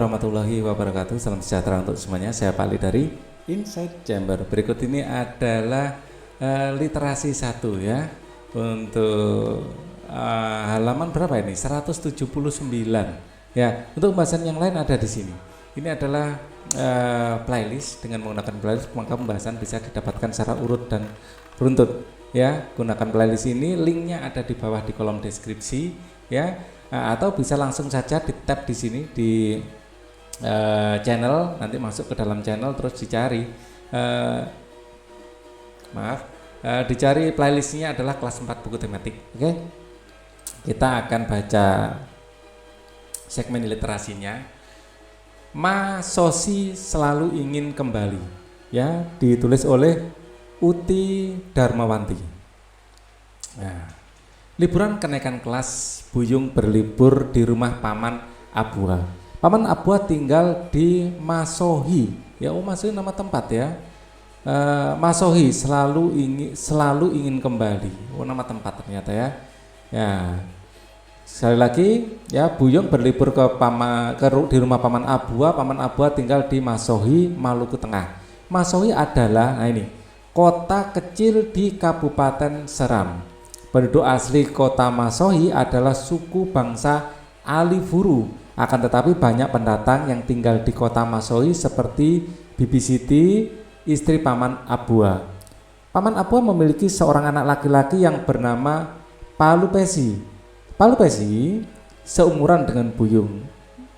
Warahmatullahi wabarakatuh. Salam sejahtera untuk semuanya. Saya Pak Ali dari Inside Chamber. Berikut ini adalah literasi 1 ya. Untuk halaman berapa ini? 179. Ya, untuk pembahasan yang lain ada di sini. Ini adalah playlist. Dengan menggunakan playlist maka pembahasan bisa didapatkan secara urut dan runtut. Ya, gunakan playlist ini, linknya ada di bawah di kolom deskripsi ya. Atau bisa langsung saja di tab di sini di channel, nanti masuk ke dalam channel terus dicari dicari playlistnya adalah kelas 4 buku tematik. Oke, kita akan baca segmen literasinya. Masohi selalu ingin kembali, ya, ditulis oleh Uti Darmawanti. Nah, liburan kenaikan kelas, Buyung berlibur di rumah Paman Abua. Paman Abua tinggal di Masohi, ya, Masohi nama tempat ya. Masohi selalu ingin kembali, nama tempat ternyata ya. Ya, sekali lagi ya, Buyung berlibur di rumah Paman Abua. Paman Abua tinggal di Masohi, Maluku Tengah. Masohi adalah, nah ini, kota kecil di Kabupaten Seram. Penduduk asli kota Masohi adalah suku bangsa Alifuru. Akan tetapi banyak pendatang yang tinggal di kota Masohi seperti Bibi Siti, istri Paman Abua. Paman Abua memiliki seorang anak laki-laki yang bernama Palupesi. Palupesi seumuran dengan Buyung.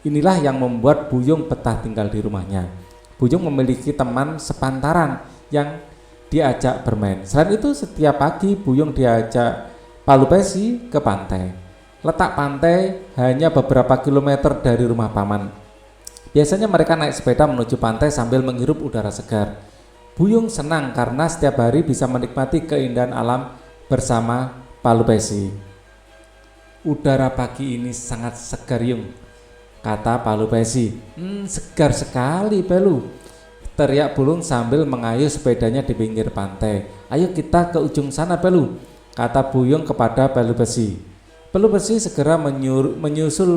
Inilah yang membuat Buyung betah tinggal di rumahnya. Buyung memiliki teman sepantaran yang diajak bermain. Selain itu, setiap pagi Buyung diajak Palupesi ke pantai. Letak pantai hanya beberapa kilometer dari rumah Paman. Biasanya mereka naik sepeda menuju pantai sambil menghirup udara segar. Buyung senang karena setiap hari bisa menikmati keindahan alam bersama Palupesi. Udara pagi ini sangat segar, Yung, kata Palupesi. Segar sekali, Pelu, teriak Bulung sambil mengayuh sepedanya di pinggir pantai. Ayo kita ke ujung sana, Pelu, kata Buyung kepada Palupesi. Palupesi segera menyusul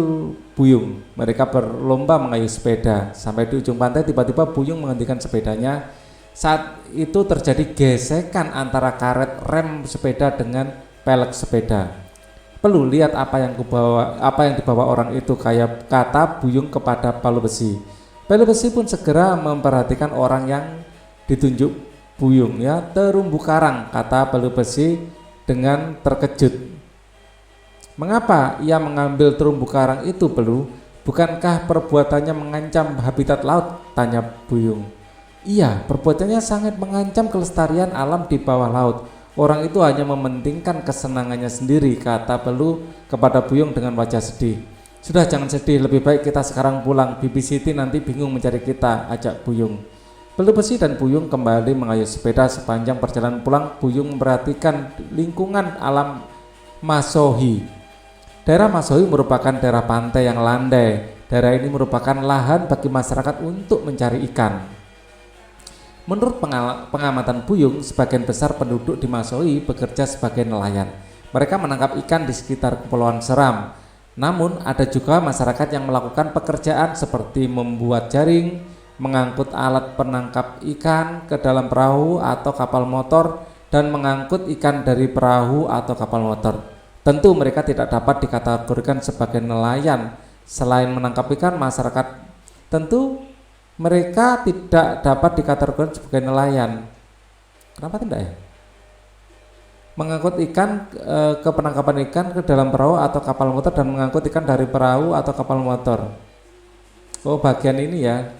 Buyung. Mereka berlomba mengayuh sepeda. Sampai di ujung pantai, tiba-tiba Buyung menghentikan sepedanya. Saat itu terjadi gesekan antara karet rem sepeda dengan pelek sepeda. Pelu, lihat apa yang dibawa orang itu, kata Buyung kepada Palupesi. Palupesi pun segera memperhatikan orang yang ditunjuk Buyung, ya. Terumbu karang, kata Palupesi dengan terkejut. Mengapa ia mengambil terumbu karang itu, Pelu? Bukankah perbuatannya mengancam habitat laut? Tanya Buyung. Iya, perbuatannya sangat mengancam kelestarian alam di bawah laut. Orang itu hanya mementingkan kesenangannya sendiri, kata Pelu kepada Buyung dengan wajah sedih. Sudah, jangan sedih, lebih baik kita sekarang pulang. Bibi Siti nanti bingung mencari kita, ajak Buyung. Palupesi dan Buyung kembali mengayuh sepeda. Sepanjang perjalanan pulang, Buyung memperhatikan lingkungan alam Masohi. Daerah Masohi merupakan daerah pantai yang landai. Daerah ini merupakan lahan bagi masyarakat untuk mencari ikan. Menurut pengamatan Buyung, sebagian besar penduduk di Masohi bekerja sebagai nelayan. Mereka menangkap ikan di sekitar Kepulauan Seram. Namun ada juga masyarakat yang melakukan pekerjaan seperti membuat jaring, mengangkut alat penangkap ikan ke dalam perahu atau kapal motor, dan mengangkut ikan dari perahu atau kapal motor. Tentu mereka tidak dapat dikategorikan sebagai nelayan. Selain menangkap ikan, masyarakat tentu mereka tidak dapat dikategorikan sebagai nelayan. Kenapa tidak ya? Mengangkut ikan ke penangkapan ikan ke dalam perahu atau kapal motor, dan mengangkut ikan dari perahu atau kapal motor. Oh, bagian ini ya,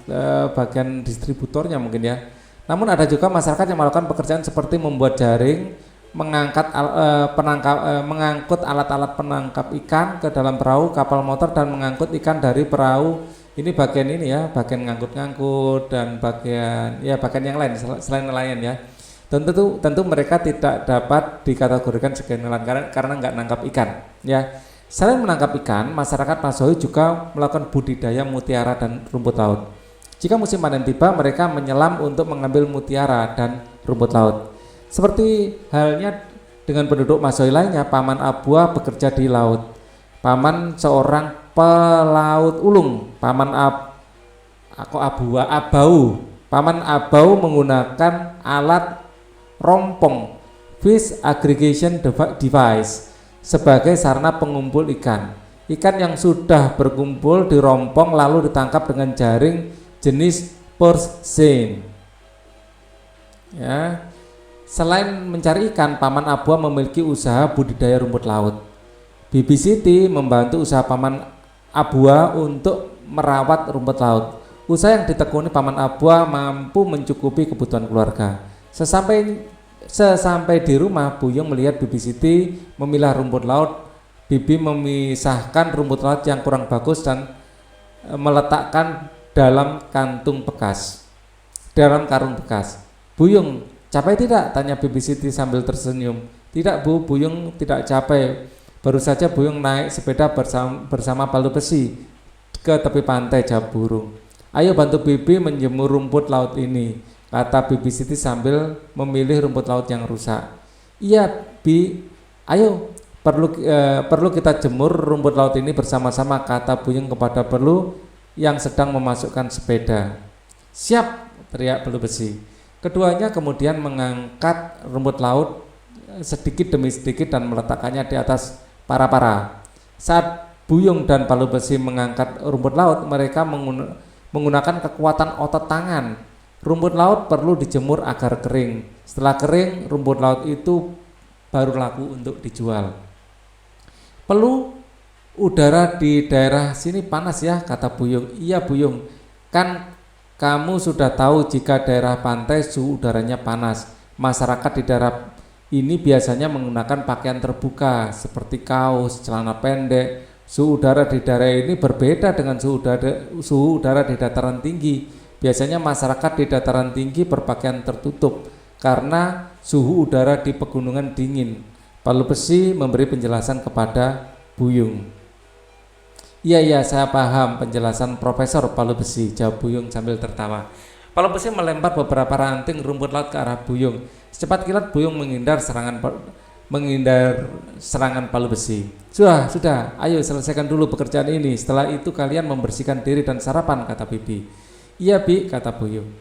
bagian distributornya mungkin ya. Namun ada juga masyarakat yang melakukan pekerjaan seperti membuat jaring, mengangkut alat-alat penangkap ikan ke dalam perahu, kapal motor, dan mengangkut ikan dari perahu. Ini bagian ini ya, bagian ngangkut-ngangkut dan bagian yang lain selain nelayan ya. Tentu mereka tidak dapat dikategorikan sebagai nelayan karena nggak nangkap ikan ya. Selain menangkap ikan, masyarakat Masohi juga melakukan budidaya mutiara dan rumput laut. Jika musim panen tiba, mereka menyelam untuk mengambil mutiara dan rumput laut. Seperti halnya dengan penduduk Masohi lainnya, Paman Abua bekerja di laut. Paman seorang pelaut ulung. Paman Aku abau. Paman Abau menggunakan alat rompong fish aggregation device sebagai sarana pengumpul ikan. Ikan yang sudah berkumpul di rompong lalu ditangkap dengan jaring jenis purse seine. Ya. Selain mencari ikan, Paman Abua memiliki usaha budidaya rumput laut. BBCT membantu usaha Paman Abua untuk merawat rumput laut. Usaha yang ditekuni Paman Abua mampu mencukupi kebutuhan keluarga. Sesampai di rumah, Buyung melihat BBCT memilah rumput laut. Bibi memisahkan rumput laut yang kurang bagus dan meletakkan dalam karung bekas. Buyung, capek tidak? Tanya BBCT sambil tersenyum. Tidak Bu, Buyung tidak capek. Baru saja Buyung naik sepeda bersama palu besi ke tepi pantai, jawab burung. Ayo bantu Bibi menjemur rumput laut ini, kata BBCT sambil memilih rumput laut yang rusak. Iya Bi, ayo perlu kita jemur rumput laut ini bersama-sama, kata Buyung kepada Perlu yang sedang memasukkan sepeda. Siap, teriak Perlu besi. Keduanya kemudian mengangkat rumput laut sedikit demi sedikit dan meletakkannya di atas para-para. Saat Buyung dan Palu besi mengangkat rumput laut, mereka menggunakan kekuatan otot tangan. Rumput laut perlu dijemur agar kering. Setelah kering, rumput laut itu baru laku untuk dijual. Perlu, udara di daerah sini panas ya, kata Buyung. Iya Buyung, kan kamu sudah tahu jika daerah pantai suhu udaranya panas. Masyarakat di daerah ini biasanya menggunakan pakaian terbuka seperti kaos, celana pendek. Suhu udara di daerah ini berbeda dengan suhu udara di dataran tinggi. Biasanya masyarakat di dataran tinggi berpakaian tertutup karena suhu udara di pegunungan dingin. Palu besi memberi penjelasan kepada Buyung. Iya, saya paham penjelasan Profesor Palu besi, jawab Buyung sambil tertawa. Palu besi melempar beberapa ranting rumput laut ke arah Buyung. Secepat kilat Buyung menghindar serangan Palu besi. Sudah, ayo selesaikan dulu pekerjaan ini. Setelah itu kalian membersihkan diri dan sarapan, kata Bibi. Iya Bi, kata Buyung.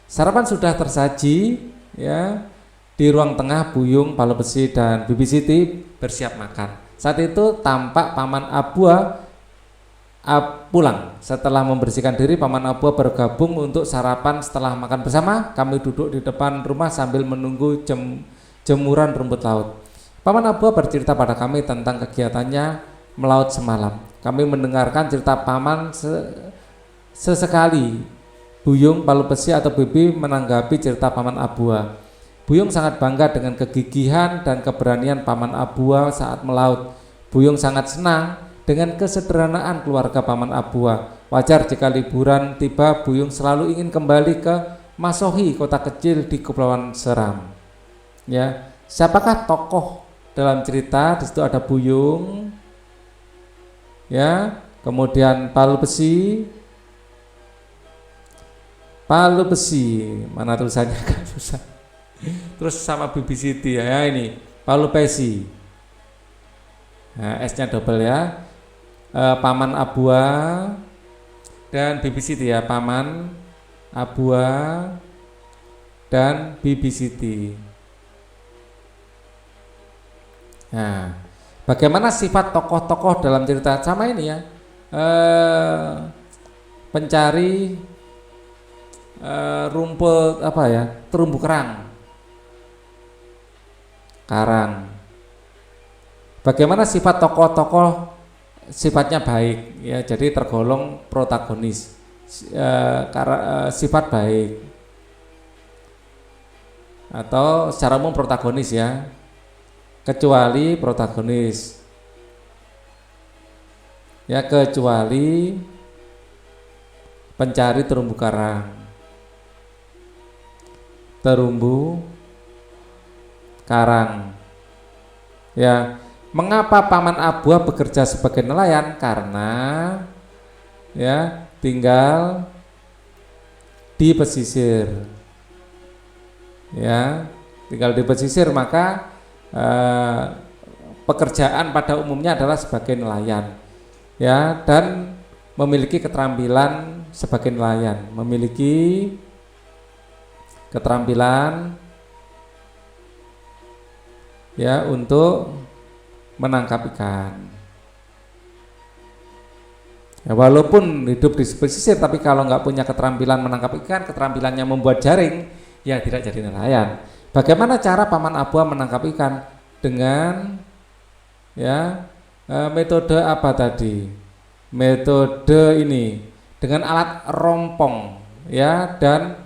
Sarapan sudah tersaji, ya. Di ruang tengah Buyung, Palu besi dan BBCT bersiap makan. Saat itu tampak Paman Abua pulang. Setelah membersihkan diri, Paman Abua bergabung untuk sarapan. Setelah makan bersama, kami duduk di depan rumah sambil menunggu jemuran rumput laut. Paman Abua bercerita pada kami tentang kegiatannya melaut semalam. Kami mendengarkan cerita Paman sesekali. Buyung, Palu besi atau Bibi menanggapi cerita Paman Abua. Buyung sangat bangga dengan kegigihan dan keberanian Paman Abua saat melaut. Buyung sangat senang dengan kesederhanaan keluarga Paman Abua. Wajar jika liburan tiba, Buyung selalu ingin kembali ke Masohi, kota kecil di Kepulauan Seram. Ya, siapakah tokoh dalam cerita? Di situ ada Buyung, ya, kemudian Palu besi, mana tulisannya kan susah. Terus sama BBCT ya, ini Palu besi. Nah, S-nya double ya. Paman Abua dan BBCT ya, Paman Abua dan BBCT. Nah, bagaimana sifat tokoh-tokoh dalam cerita? Sama ini ya, pencari rumput terumbu karang. Bagaimana sifat tokoh-tokoh? Sifatnya baik ya, jadi tergolong protagonis. Sifat baik atau secara umum protagonis ya, kecuali protagonis ya, kecuali pencari terumbu karang. Ya, mengapa Paman Abua bekerja sebagai nelayan? Karena ya tinggal di pesisir. Ya, tinggal di pesisir, maka pekerjaan pada umumnya adalah sebagai nelayan. Ya, dan memiliki keterampilan sebagai nelayan, memiliki keterampilan ya untuk menangkap ikan. Ya, walaupun hidup di pesisir, tapi kalau nggak punya keterampilan menangkap ikan, keterampilannya membuat jaring, ya tidak jadi nelayan. Bagaimana cara Paman Abuam menangkap ikan? Dengan ya metode apa tadi? Metode ini dengan alat rompong ya dan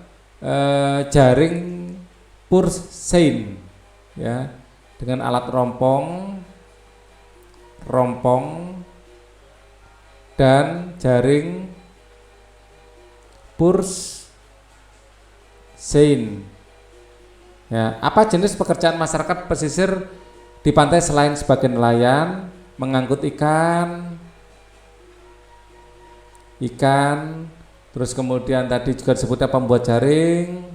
jaring pursein ya, dengan alat rompong dan jaring pursein. Ya, apa jenis pekerjaan masyarakat pesisir di pantai selain sebagai nelayan, mengangkut ikan, terus kemudian tadi juga disebutnya pembuat jaring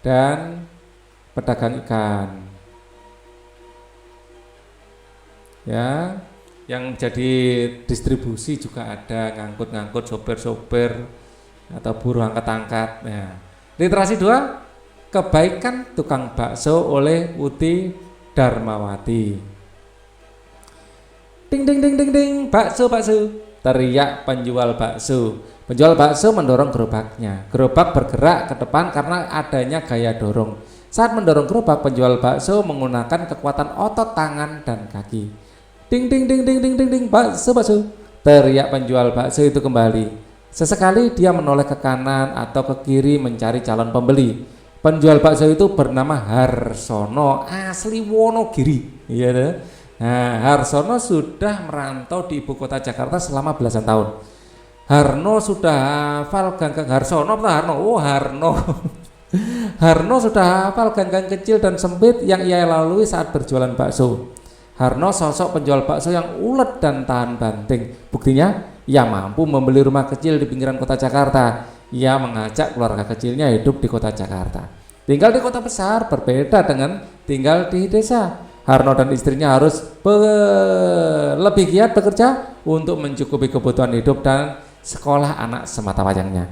dan pedagang ikan. Ya, yang jadi distribusi juga ada, ngangkut sopir-sopir atau buruh angkat-angkat. Nah, literasi 2, kebaikan tukang bakso oleh Uti Darmawati. Ding ding ding ding ding, bakso, teriak penjual bakso. Penjual bakso mendorong gerobaknya. Gerobak bergerak ke depan karena adanya gaya dorong. Saat mendorong gerobak, penjual bakso menggunakan kekuatan otot tangan dan kaki. Ding ding ding ding ding ding ding, bakso, teriak penjual bakso itu kembali. Sesekali dia menoleh ke kanan atau ke kiri mencari calon pembeli. Penjual bakso itu bernama Harsono, asli Wonogiri. Iya deh. Nah, Harsono sudah merantau di ibu kota Jakarta selama belasan tahun. Harno sudah hafal ganggang Harsono atau Harno? Oh, Harno. Harno sudah hafal ganggang kecil dan sempit yang ia lalui saat berjualan bakso. Harno sosok penjual bakso yang ulet dan tahan banting. Buktinya, ia mampu membeli rumah kecil di pinggiran kota Jakarta. Ia mengajak keluarga kecilnya hidup di kota Jakarta. Tinggal di kota besar berbeda dengan tinggal di desa. Harno dan istrinya harus lebih giat bekerja untuk mencukupi kebutuhan hidup dan sekolah anak semata wayangnya.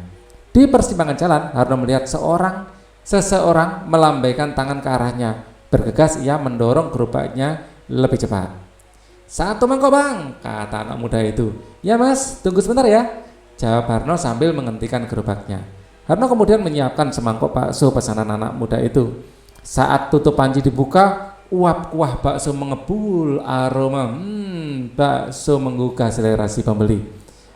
Di persimpangan jalan, Harno melihat seseorang melambaikan tangan ke arahnya. Bergegas ia mendorong gerobaknya lebih cepat. "Satu mangkok, Bang," kata anak muda itu. "Ya, Mas, tunggu sebentar ya," jawab Harno sambil menghentikan gerobaknya. Harno kemudian menyiapkan semangkok bakso pesanan anak muda itu. Saat tutup panci dibuka, uap kuah bakso mengebul, aroma bakso menggugah selera si pembeli.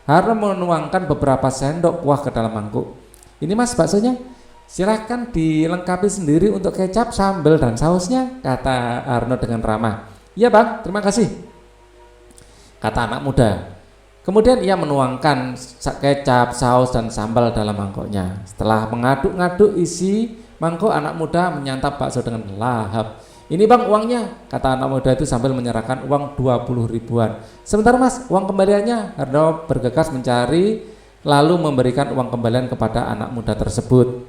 Harno menuangkan beberapa sendok kuah ke dalam mangkuk. "Ini, Mas, baksonya. Silahkan dilengkapi sendiri untuk kecap, sambal, dan sausnya," kata Harno dengan ramah. "Iya, Bang, terima kasih," kata anak muda. Kemudian ia menuangkan kecap, saus, dan sambal dalam mangkoknya. Setelah mengaduk-ngaduk isi mangkok, anak muda menyantap bakso dengan lahap. "Ini, Bang, uangnya," kata anak muda itu sambil menyerahkan uang 20 ribuan. "Sebentar, Mas, uang kembaliannya." Harno bergegas mencari lalu memberikan uang kembalian kepada anak muda tersebut.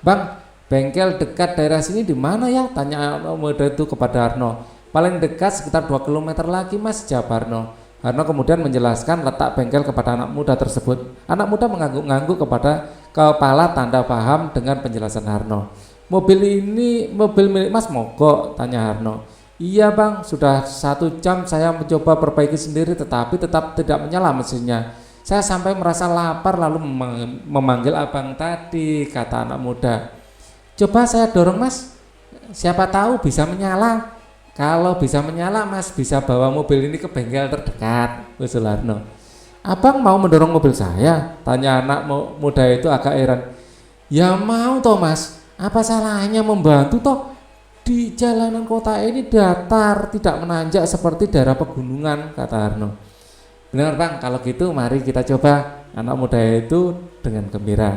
"Bang, bengkel dekat daerah sini di mana ya?" tanya anak muda itu kepada Harno. "Paling dekat sekitar 2 km lagi, Mas," jawab Harno. Harno kemudian menjelaskan letak bengkel kepada anak muda tersebut. Anak muda mengangguk-angguk kepada kepala tanda paham dengan penjelasan Harno. "Mobil ini mobil milik Mas mogok?" tanya Harno. "Iya, Bang, sudah 1 jam saya mencoba perbaiki sendiri tetapi tetap tidak menyala mesinnya. Saya sampai merasa lapar lalu memanggil abang tadi," kata anak muda. "Coba saya dorong, Mas, siapa tahu bisa menyala. Kalau bisa menyala, Mas bisa bawa mobil ini ke bengkel terdekat," usul Harno. "Abang mau mendorong mobil saya?" tanya anak muda itu agak heran. "Ya mau toh, Mas. Apa salahnya membantu toh? Di jalanan kota ini datar, tidak menanjak seperti daerah pegunungan," kata Harno. "Benar, Bang, kalau gitu mari kita coba," anak muda itu dengan gembira.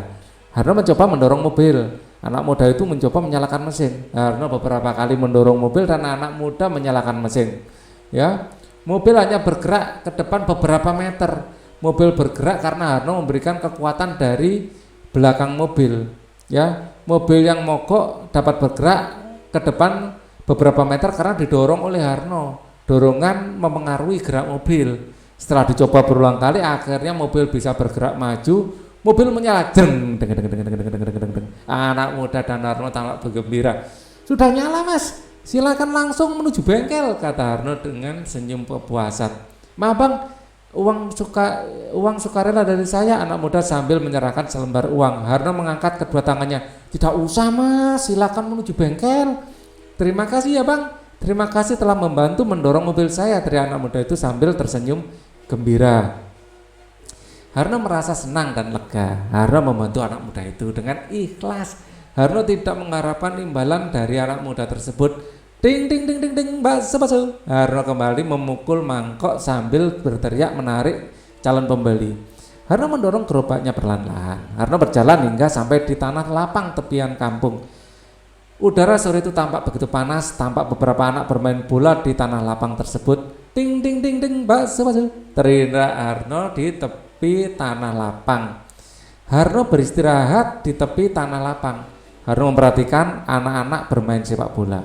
Harno mencoba mendorong mobil. Anak muda itu mencoba menyalakan mesin. Harno beberapa kali mendorong mobil dan anak muda menyalakan mesin. Ya, mobil hanya bergerak ke depan beberapa meter. Mobil bergerak karena Harno memberikan kekuatan dari belakang mobil. Ya, mobil yang mogok dapat bergerak ke depan beberapa meter karena didorong oleh Harno. Dorongan memengaruhi gerak mobil. Setelah dicoba berulang kali, akhirnya mobil bisa bergerak maju. Mobil menyala, jeng, deng, deng, deng, deng, deng, deng, deng, deng. Anak muda dan Harno tampak bergembira. Sudah nyala mas, silakan langsung menuju bengkel, kata Harno dengan senyum kepuasan. Ma bang, uang sukarela dari saya, anak muda sambil menyerahkan selembar uang. Harno mengangkat kedua tangannya. Tidak usah mas, silakan menuju bengkel. Terima kasih ya bang, terima kasih telah membantu mendorong mobil saya, teriak anak muda itu sambil tersenyum gembira. Harno merasa senang dan lega. Harno membantu anak muda itu dengan ikhlas. Harno tidak mengharapkan imbalan dari anak muda tersebut. Ding ding ding ding ding, bakso bakso. Harno kembali memukul mangkok sambil berteriak menarik calon pembeli. Harno mendorong gerobaknya perlahan-lahan. Harno berjalan hingga sampai di tanah lapang tepian kampung. Udara sore itu tampak begitu panas. Tampak beberapa anak bermain bola di tanah lapang tersebut. Ding ding ding ding, bakso bakso, teriak Harno di tepi tanah lapang. Harno beristirahat di tepi tanah lapang. Harno memperhatikan anak-anak bermain sepak bola.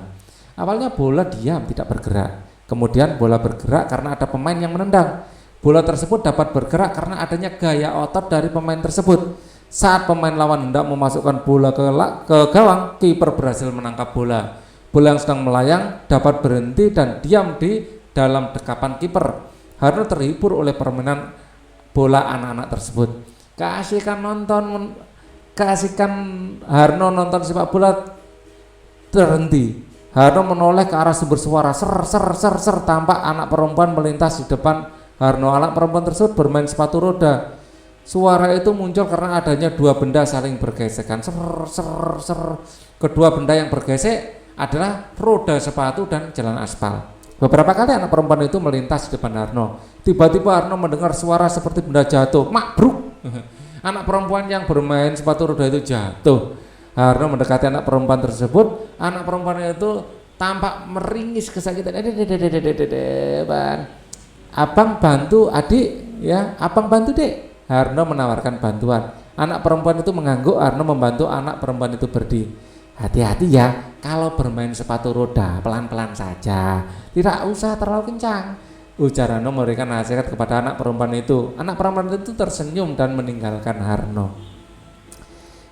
Awalnya bola diam tidak bergerak. Kemudian bola bergerak karena ada pemain yang menendang. Bola tersebut dapat bergerak karena adanya gaya otot dari pemain tersebut. Saat pemain lawan hendak memasukkan bola ke gawang, kiper berhasil menangkap bola. Bola yang sedang melayang dapat berhenti dan diam di dalam dekapan kiper. Harno terhibur oleh permainan bola anak-anak tersebut. Keasikan Harno nonton sepak bola terhenti. Harno menoleh ke arah sumber suara. Ser ser ser ser, tampak anak perempuan melintas di depan Harno. Anak perempuan tersebut bermain sepatu roda. Suara itu muncul karena adanya dua benda saling bergesekan. Ser ser ser. Kedua benda yang bergesek adalah roda sepatu dan jalan aspal. Beberapa kali anak perempuan itu melintas di depan Harno. Tiba-tiba Harno mendengar suara seperti benda jatuh. Mabruk. Anak perempuan yang bermain sepatu roda itu jatuh. Harno mendekati anak perempuan tersebut. Anak perempuan itu tampak meringis kesakitan. Bang, abang bantu adik ya, abang bantu dek. Harno menawarkan bantuan. Anak perempuan itu mengangguk. Harno membantu anak perempuan itu berdiri. Hati-hati ya, kalau bermain sepatu roda pelan-pelan saja, tidak usah terlalu kencang, ujar Harno memberikan nasihat kepada anak perempuan itu. Anak perempuan itu tersenyum dan meninggalkan Harno.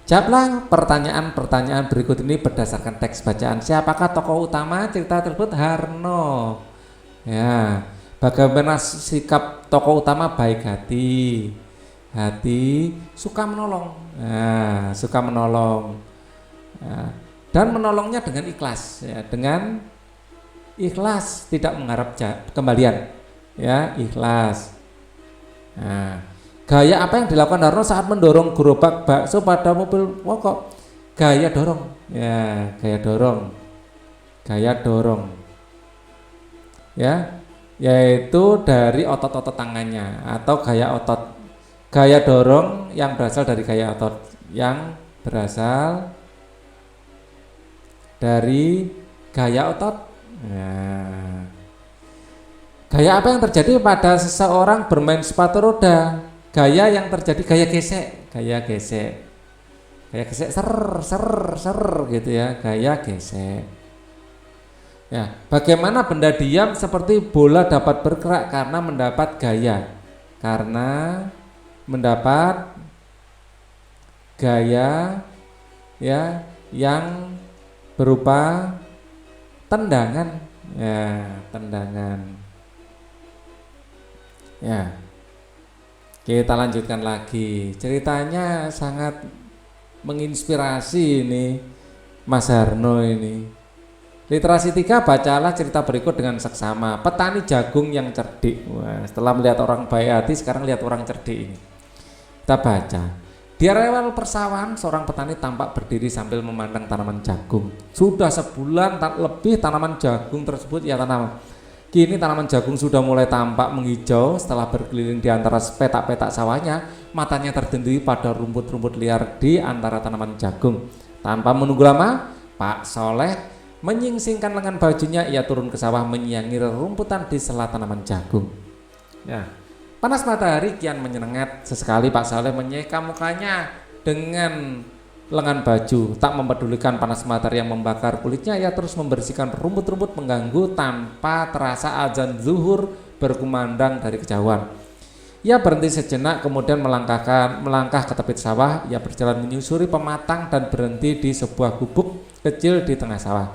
Jawablah pertanyaan-pertanyaan berikut ini berdasarkan teks bacaan. Siapakah tokoh utama cerita tersebut? Harno. Ya, bagaimana sikap tokoh utama? Baik hati, suka menolong. Nah, suka menolong. Ya, dan menolongnya dengan ikhlas, ya, dengan ikhlas, tidak mengharap kembalian, ya, ikhlas. Nah, gaya apa yang dilakukan Harno saat mendorong gerobak bakso pada mobil mogok? Gaya dorong, ya, gaya dorong, ya, yaitu dari otot-otot tangannya atau gaya dorong yang berasal dari gaya otot yang berasal dari gaya otot. Nah, gaya apa yang terjadi pada seseorang bermain sepatu roda? Gaya yang terjadi gaya gesek, ser gitu ya, gaya gesek. Ya, bagaimana benda diam seperti bola dapat bergerak karena mendapat gaya? Karena mendapat gaya, ya, yang berupa tendangan, ya, tendangan. Ya, kita lanjutkan lagi. Ceritanya sangat menginspirasi ini Mas Harno ini. Literasi 3, bacalah cerita berikut dengan seksama. Petani jagung yang cerdik. Wah, setelah melihat orang baik hati, sekarang lihat orang cerdik ini. Kita baca. Di areal persawahan, seorang petani tampak berdiri sambil memandang tanaman jagung. Sudah sebulan lebih tanaman jagung tersebut ia tanam. Kini tanaman jagung sudah mulai tampak menghijau. Setelah berkeliling di antara petak-petak sawahnya, matanya tertuju pada rumput-rumput liar di antara tanaman jagung. Tanpa menunggu lama, Pak Soleh menyingsingkan lengan bajunya. Ia turun ke sawah menyiangi rerumputan di sela tanaman jagung. Ya. Panas matahari kian menyengat. Sesekali Pak Saleh menyeka mukanya dengan lengan baju. Tak mempedulikan panas matahari yang membakar kulitnya, ia terus membersihkan rumput-rumput mengganggu. Tanpa terasa azan zuhur berkumandang dari kejauhan. Ia berhenti sejenak, kemudian melangkah ke tepi sawah. Ia berjalan menyusuri pematang dan berhenti di sebuah gubuk kecil di tengah sawah.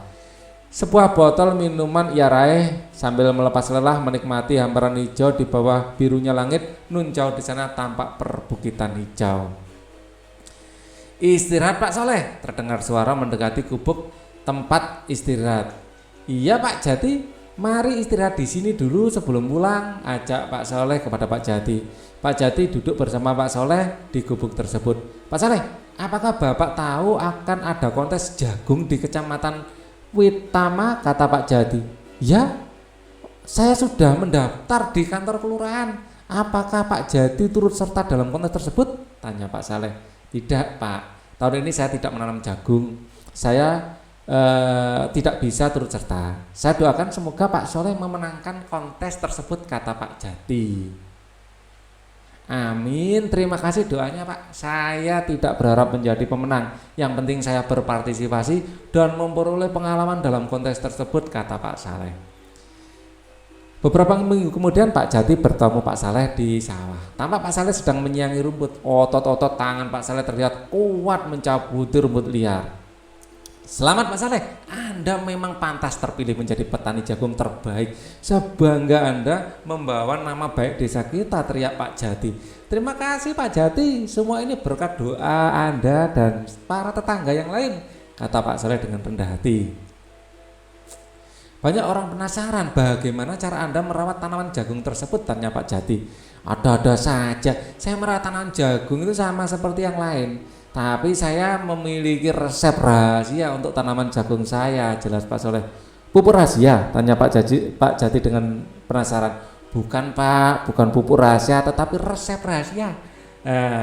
Sebuah botol minuman ia raih sambil melepas lelah menikmati hamparan hijau di bawah birunya langit. Nun jauh di sana tampak perbukitan hijau. Istirahat Pak Soleh, terdengar suara mendekati gubuk tempat istirahat. Iya Pak Jati, mari istirahat di sini dulu sebelum pulang, ajak Pak Soleh kepada Pak Jati. Pak Jati duduk bersama Pak Soleh di gubuk tersebut. Pak Soleh, apakah Bapak tahu akan ada kontes jagung di Kecamatan Witama, kata Pak Jati. Ya, saya sudah mendaftar di kantor kelurahan. Apakah Pak Jati turut serta dalam kontes tersebut? Tanya Pak Saleh. Tidak Pak, tahun ini saya tidak menanam jagung. Saya tidak bisa turut serta. Saya doakan semoga Pak Soleh memenangkan kontes tersebut, kata Pak Jati. Amin, terima kasih doanya Pak. Saya tidak berharap menjadi pemenang. Yang penting saya berpartisipasi dan memperoleh pengalaman dalam kontes tersebut, kata Pak Saleh. Beberapa minggu kemudian Pak Jati bertemu Pak Saleh di sawah. Tampak Pak Saleh sedang menyiangi rumput. Otot-otot tangan Pak Saleh terlihat kuat mencabuti rumput liar. Selamat Pak Saleh, Anda memang pantas terpilih menjadi petani jagung terbaik. Sebangga Anda membawa nama baik desa kita, teriak Pak Jati. Terima kasih Pak Jati, semua ini berkat doa Anda dan para tetangga yang lain, kata Pak Saleh dengan rendah hati. Banyak orang penasaran bagaimana cara Anda merawat tanaman jagung tersebut, tanya Pak Jati. Ada-ada saja, saya merawat tanaman jagung itu sama seperti yang lain. Tapi saya memiliki resep rahasia untuk tanaman jagung saya, jelas Pak Soleh. Pupuk rahasia? Tanya Pak Jati dengan penasaran. Bukan Pak, bukan pupuk rahasia, tetapi resep rahasia.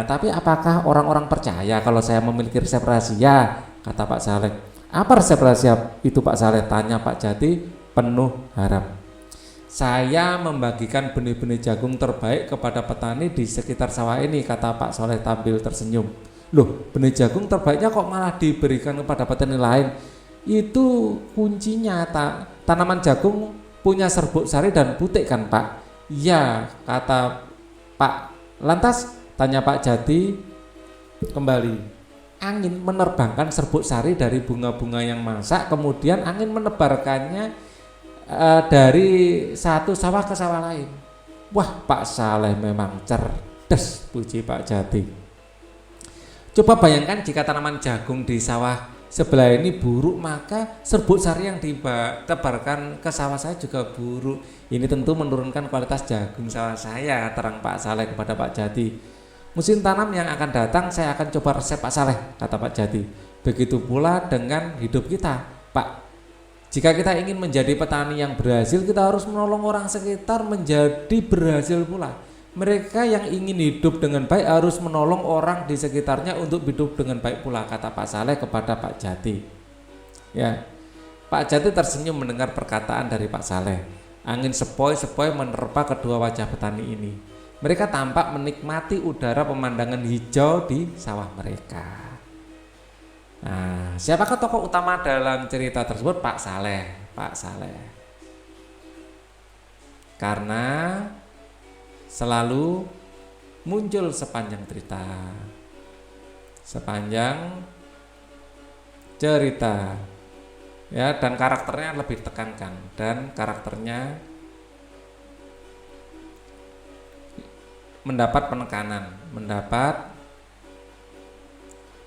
Tapi apakah orang-orang percaya kalau saya memiliki resep rahasia? Kata Pak Saleh. Apa resep rahasia itu Pak Saleh? Tanya Pak Jati penuh harap. Saya membagikan benih-benih jagung terbaik kepada petani di sekitar sawah ini, kata Pak Soleh sambil tersenyum. Loh, benih jagung terbaiknya kok malah diberikan kepada petani lain? Itu kuncinya, tanaman jagung punya serbuk sari dan putik kan Pak? Iya, kata Pak. Lantas tanya Pak Jati kembali. Angin menerbangkan serbuk sari dari bunga-bunga yang masak, kemudian angin menebarkannya dari satu sawah ke sawah lain. Wah, Pak Saleh memang cerdas, puji Pak Jati. Coba bayangkan jika tanaman jagung di sawah sebelah ini buruk, maka serbuk sari yang ditebarkan ke sawah saya juga buruk. Ini tentu menurunkan kualitas jagung sawah saya, terang Pak Saleh kepada Pak Jati. Musim tanam yang akan datang saya akan coba resep Pak Saleh, kata Pak Jati. Begitu pula dengan hidup kita, Pak. Jika kita ingin menjadi petani yang berhasil, kita harus menolong orang sekitar menjadi berhasil pula. Mereka yang ingin hidup dengan baik harus menolong orang di sekitarnya untuk hidup dengan baik pula, kata Pak Saleh kepada Pak Jati. Ya, Pak Jati tersenyum mendengar perkataan dari Pak Saleh. Angin sepoi-sepoi menerpa kedua wajah petani ini. Mereka tampak menikmati udara pemandangan hijau di sawah mereka. Nah, siapakah tokoh utama dalam cerita tersebut? Pak Saleh. Pak Saleh. Karena selalu muncul sepanjang cerita ya, dan karakternya lebih ditekankan, dan karakternya mendapat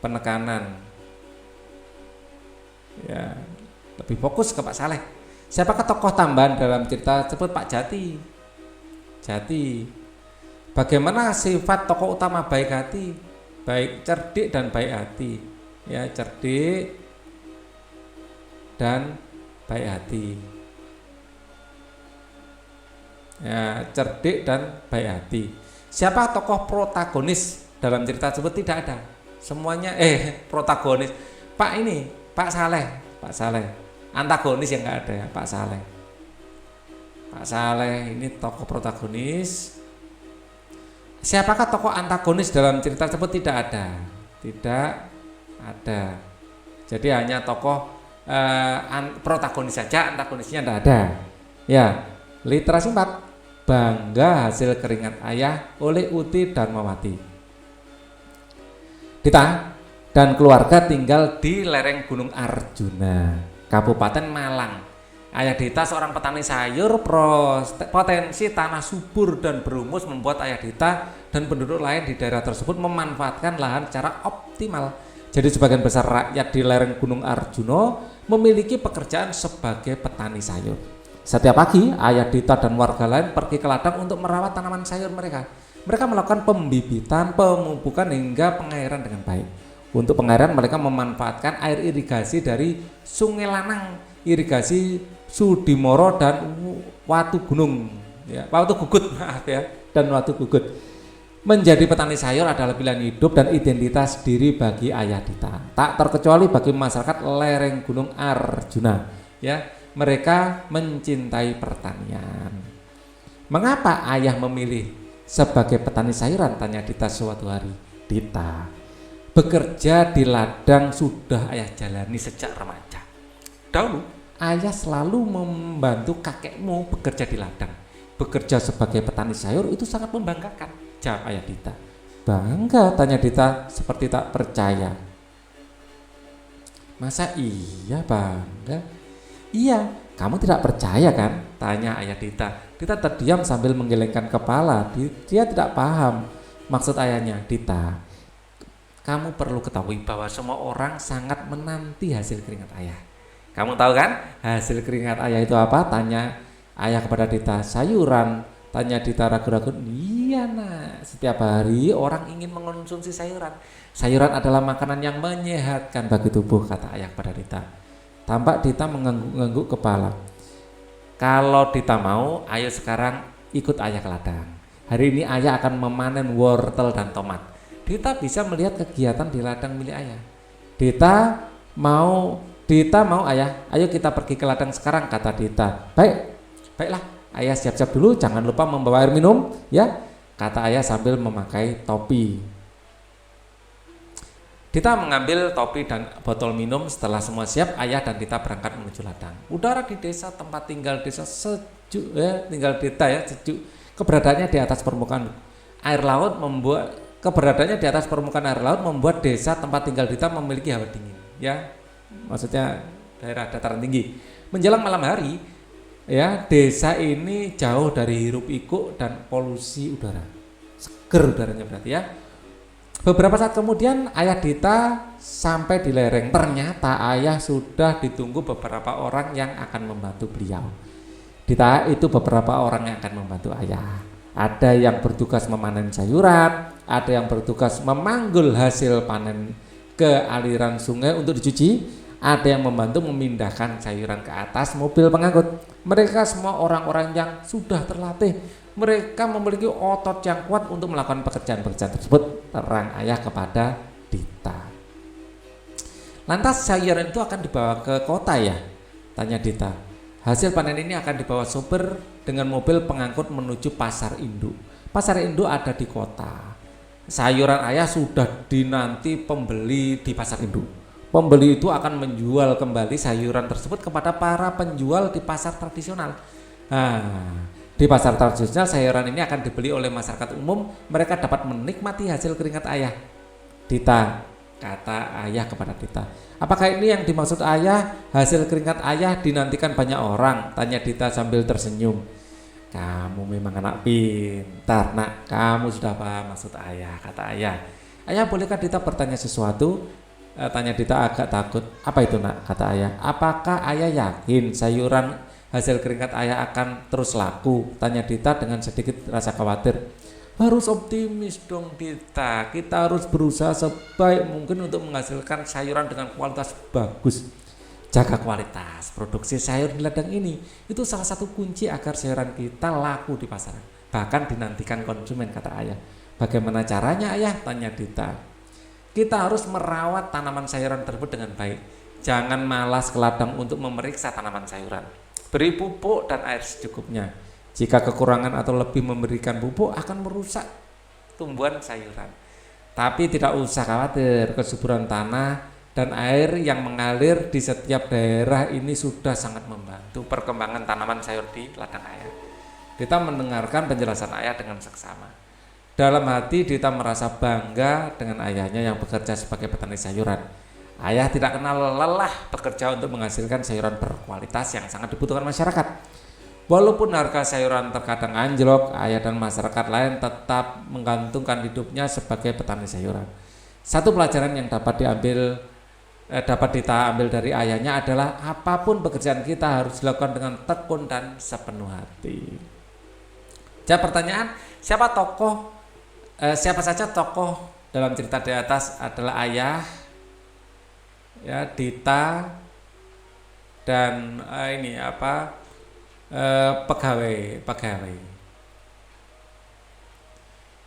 penekanan ya, lebih fokus ke Pak Saleh. Siapakah tokoh tambahan dalam cerita tersebut? Pak Jati. Bagaimana sifat tokoh utama baik hati, baik cerdik dan baik hati, ya, cerdik dan baik hati, ya, cerdik dan baik hati. Siapa tokoh protagonis dalam cerita tersebut? Tidak ada. Semuanya protagonis. Pak Saleh. Antagonis yang nggak ada ya, Pak Saleh. Pak Saleh ini tokoh protagonis. Siapakah tokoh antagonis dalam cerita tersebut? Tidak ada. Jadi hanya tokoh protagonis saja, antagonisnya tidak ada. Ya, literasi 4. bangga hasil keringat ayah oleh Uti Darmawati. Dita dan keluarga tinggal di lereng Gunung Arjuna, Kabupaten Malang. Ayah Dita seorang petani sayur, potensi tanah subur dan berhumus membuat Ayah Dita dan penduduk lain di daerah tersebut memanfaatkan lahan secara optimal. Jadi sebagian besar rakyat di lereng Gunung Arjuna memiliki pekerjaan sebagai petani sayur. Setiap pagi, Ayah Dita dan warga lain pergi ke ladang untuk merawat tanaman sayur mereka. Mereka melakukan pembibitan, pemupukan hingga pengairan dengan baik. Untuk pengairan mereka memanfaatkan air irigasi dari Sungai Lanang, irigasi Sudimoro dan Watu Gunung, ya, Watu Gugut, maaf ya, dan Watu Gugut. Menjadi petani sayur adalah pilihan hidup dan identitas diri bagi Ayah Dita. Tak terkecuali bagi masyarakat lereng Gunung Arjuna, ya, mereka mencintai pertanian. Mengapa ayah memilih sebagai petani sayuran? Tanya Dita suatu hari. Dita, bekerja di ladang sudah ayah jalani sejak remaja. Dahulu ayah selalu membantu kakekmu bekerja di ladang. Bekerja sebagai petani sayur itu sangat membanggakan, jawab Ayah Dita. Bangga? Tanya Dita seperti tak percaya. Masa iya bangga? Iya, kamu tidak percaya kan? Tanya Ayah Dita. Dita terdiam sambil menggelengkan kepala. Dia tidak paham maksud ayahnya. Dita, kamu perlu ketahui bahwa semua orang sangat menanti hasil keringat ayah. Kamu tahu kan hasil keringat ayah itu apa? Tanya ayah kepada Dita. Sayuran. Tanya Dita ragu-ragu. Iya nak, setiap hari orang ingin mengonsumsi sayuran. Sayuran adalah makanan yang menyehatkan bagi tubuh, kata ayah kepada Dita. Tampak Dita mengangguk-angguk kepala. Kalau Dita mau, ayo sekarang ikut ayah ke ladang. Hari ini ayah akan memanen wortel dan tomat. Dita bisa melihat kegiatan di ladang milik ayah. Dita mau ayah, ayo kita pergi ke ladang sekarang, kata Dita. Baiklah, ayah siap-siap dulu, jangan lupa membawa air minum, ya, kata ayah sambil memakai topi. Dita mengambil topi dan botol minum. Setelah semua siap, ayah dan Dita berangkat menuju ladang. Udara di desa tempat tinggal desa sejuk, ya, tinggal Dita ya, sejuk. Keberadaannya di atas permukaan air laut membuat desa tempat tinggal Dita memiliki hawa dingin, ya. Maksudnya daerah dataran tinggi. Menjelang malam hari, ya, desa ini jauh dari hiruk pikuk dan polusi udara. Seger udaranya berarti ya. Beberapa saat kemudian ayah Dita sampai di lereng. Ternyata ayah sudah ditunggu beberapa orang yang akan membantu beliau. Dita itu beberapa orang yang akan membantu ayah. Ada yang bertugas memanen sayuran, ada yang bertugas memanggul hasil panen ke aliran sungai untuk dicuci, ada yang membantu memindahkan sayuran ke atas mobil pengangkut. Mereka semua orang-orang yang sudah terlatih. Mereka memiliki otot yang kuat untuk melakukan pekerjaan-pekerjaan tersebut, terang ayah kepada Dita. Lantas sayuran itu akan dibawa ke kota ya? Tanya Dita. Hasil panen ini akan dibawa sopir dengan mobil pengangkut menuju pasar induk. Pasar induk ada di kota. Sayuran ayah sudah dinanti pembeli di pasar induk. Pembeli itu akan menjual kembali sayuran tersebut kepada para penjual di pasar tradisional. Nah, di pasar tradisional sayuran ini akan dibeli oleh masyarakat umum. Mereka dapat menikmati hasil keringat ayah. Dita, kata ayah kepada Dita. Apakah ini yang dimaksud ayah? Hasil keringat ayah dinantikan banyak orang, tanya Dita sambil tersenyum. Kamu memang anak pintar nak, kamu sudah paham maksud ayah, kata ayah. Ayah, bolehkah Dita bertanya sesuatu? Tanya Dita agak takut. Apa itu nak, kata ayah. Apakah ayah yakin sayuran hasil keringat ayah akan terus laku? Tanya Dita dengan sedikit rasa khawatir. Harus optimis dong Dita, kita harus berusaha sebaik mungkin untuk menghasilkan sayuran dengan kualitas bagus. Jaga kualitas produksi sayur di ladang ini, itu salah satu kunci agar sayuran kita laku di pasaran, bahkan dinantikan konsumen, kata ayah. Bagaimana caranya ayah? Tanya Dita. Kita harus merawat tanaman sayuran tersebut dengan baik. Jangan malas ke ladang untuk memeriksa tanaman sayuran. Beri pupuk dan air secukupnya. Jika kekurangan atau lebih memberikan pupuk akan merusak tumbuhan sayuran. Tapi tidak usah khawatir, kesuburan tanah dan air yang mengalir di setiap daerah ini sudah sangat membantu perkembangan tanaman sayur di ladang ayah. Dita mendengarkan penjelasan ayah dengan seksama. Dalam hati Dita merasa bangga dengan ayahnya yang bekerja sebagai petani sayuran. Ayah tidak kenal lelah bekerja untuk menghasilkan sayuran berkualitas yang sangat dibutuhkan masyarakat. Walaupun harga sayuran terkadang anjlok, ayah dan masyarakat lain tetap menggantungkan hidupnya sebagai petani sayuran. Satu pelajaran yang dapat Dita ambil dari ayahnya adalah apapun pekerjaan kita harus dilakukan dengan tekun dan sepenuh hati. Jadi pertanyaan, siapa saja tokoh dalam cerita di atas adalah ayah, ya, Dita, dan pegawai.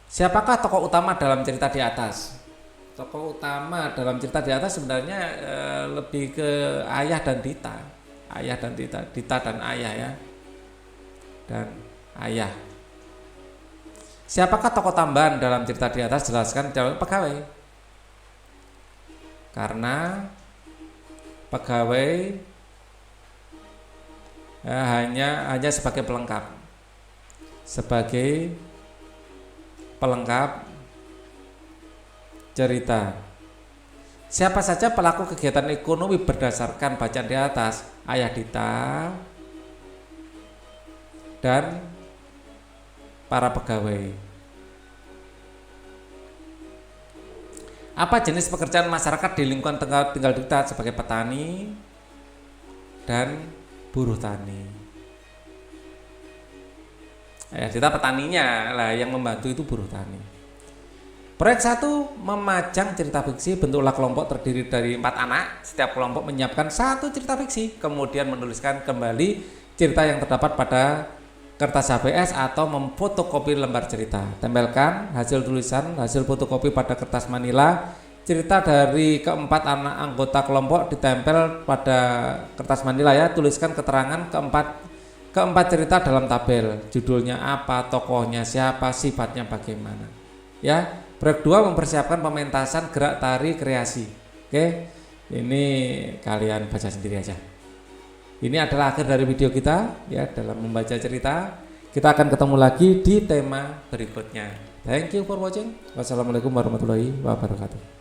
Siapakah tokoh utama dalam cerita di atas? Tokoh utama dalam cerita di atas sebenarnya lebih ke ayah dan Dita. Dita dan ayah, ya. Dan ayah. Siapakah tokoh tambahan dalam cerita di atas? Jelaskan dalam pegawai. Karena pegawai hanya sebagai pelengkap. Sebagai pelengkap cerita. Siapa saja pelaku kegiatan ekonomi berdasarkan bacaan di atas? Ayah Dita dan para pegawai. Apa jenis pekerjaan masyarakat di lingkungan tinggal Dita? Sebagai petani dan buruh tani. Ayah Dita petaninya lah, yang membantu itu buruh tani. Proyek 1 memajang cerita fiksi. Bentuklah kelompok terdiri dari 4 anak. Setiap kelompok menyiapkan 1 cerita fiksi, kemudian menuliskan kembali cerita yang terdapat pada kertas HVS atau memfotokopi lembar cerita. Tempelkan hasil tulisan, hasil fotokopi pada kertas manila. Cerita dari keempat anak anggota kelompok ditempel pada kertas manila, ya. Tuliskan keterangan keempat cerita dalam tabel. Judulnya apa, tokohnya siapa, sifatnya bagaimana, ya. Proyek 2 mempersiapkan pementasan gerak tari kreasi. Oke, ini kalian baca sendiri aja. Ini adalah akhir dari video kita, ya, dalam membaca cerita. Kita akan ketemu lagi di tema berikutnya. Thank you for watching. Wassalamualaikum warahmatullahi wabarakatuh.